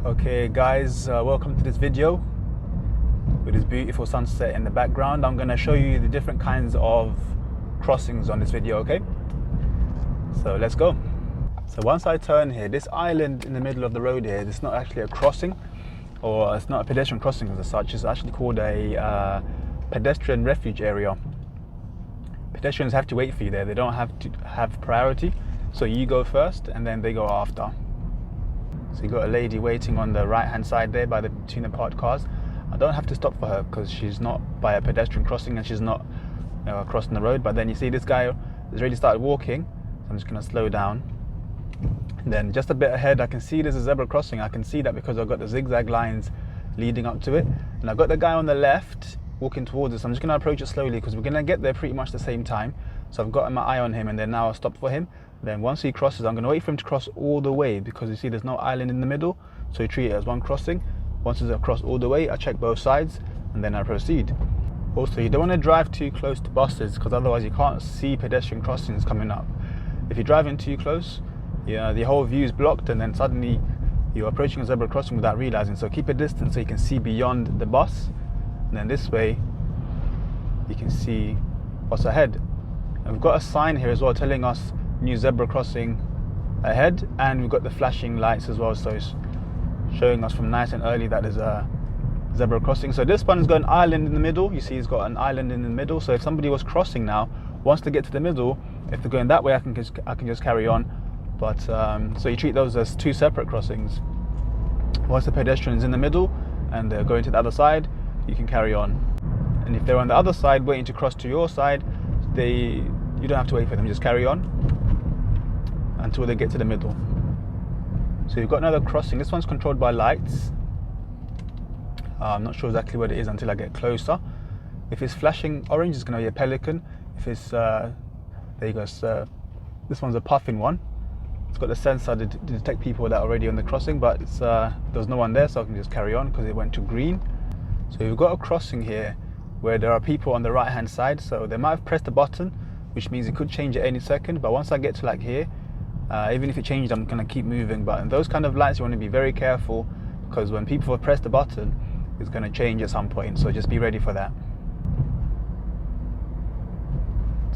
Okay guys, welcome to this video with this beautiful sunset in the background. I'm going to show you the different kinds of crossings on this video, okay? So let's go. So once I turn here, this island in the middle of the road here, it's not actually a crossing, or it's not a pedestrian crossing as such. It's actually called a pedestrian refuge area. Pedestrians have to wait for you there. They don't have to have priority, so you go first and then they go after. So you got a lady waiting on the right hand side there between the parked cars. I don't have to stop for her because she's not by a pedestrian crossing and she's not crossing the road. But then you see this guy has already started walking, so I'm just going to slow down. And then just a bit ahead I can see there's a zebra crossing. I can see that because I've got the zigzag lines leading up to it, and I've got the guy on the left walking towards us. I'm just going to approach it slowly because we're going to get there pretty much the same time. So I've got my eye on him, and then now I'll stop for him. Then once he crosses, I'm going to wait for him to cross all the way, because you see there's no island in the middle, so you treat it as one crossing. Once it's across all the way, I check both sides and then I proceed. Also, you don't want to drive too close to buses because otherwise you can't see pedestrian crossings coming up. If you're driving too close, the whole view is blocked, and then suddenly you're approaching a zebra crossing without realizing. So keep a distance so you can see beyond the bus, and then this way you can see what's ahead. And we've got a sign here as well telling us new zebra crossing ahead, and we've got the flashing lights as well, so it's showing us from nice and early that there's a zebra crossing. So this one's got an island in the middle. You see it's got an island in the middle, so if somebody was crossing now, wants to get to the middle, if they're going that way, I can just carry on. But so you treat those as two separate crossings. Once the pedestrian is in the middle and they're going to the other side, you can carry on. And if they're on the other side waiting to cross to your side, you don't have to wait for them, just carry on until they get to the middle. So you've got another crossing. This one's controlled by lights. I'm not sure exactly what it is until I get closer. If it's flashing orange, it's going to be a Pelican. If it's there you go. So this one's a Puffin one. It's got the sensor to detect people that are already on the crossing, but there's no one there, so I can just carry on because it went to green. So you've got a crossing here where there are people on the right hand side, so they might have pressed the button, which means it could change at any second. But once I get to like here, even if it changed, I'm going to keep moving. But in those kind of lights, you want to be very careful, because when people have pressed the button, it's going to change at some point, so just be ready for that.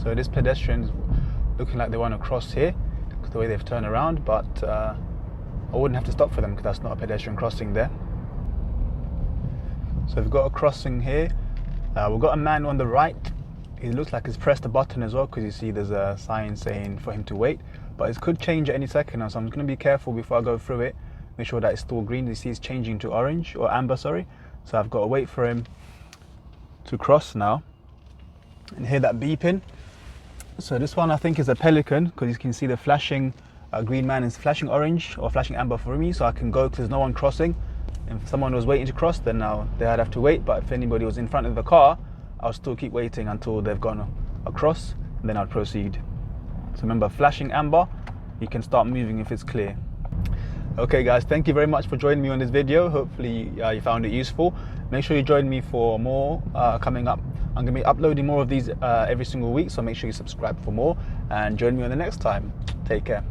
So this pedestrian is looking like they want to cross here because the way they've turned around, but I wouldn't have to stop for them because that's not a pedestrian crossing there. So we've got a crossing here. We've got a man on the right. He looks like he's pressed the button as well, because you see there's a sign saying for him to wait, but it could change at any second now, so I'm going to be careful before I go through it. Make sure that it's still green. You see it's changing to orange, or amber, sorry. So I've got to wait for him to cross now and hear that beeping. So this one I think is a Pelican, because you can see the flashing green man is flashing orange or flashing amber for me, so I can go because there's no one crossing. If someone was waiting to cross, then now they'd have to wait, but if anybody was in front of the car, I'll still keep waiting until they've gone across, and then I'll proceed. So remember, flashing amber, you can start moving if it's clear. Okay guys, thank you very much for joining me on this video. Hopefully you found it useful. Make sure you join me for more coming up. I'm going to be uploading more of these every single week, so make sure you subscribe for more and join me on the next time. Take care.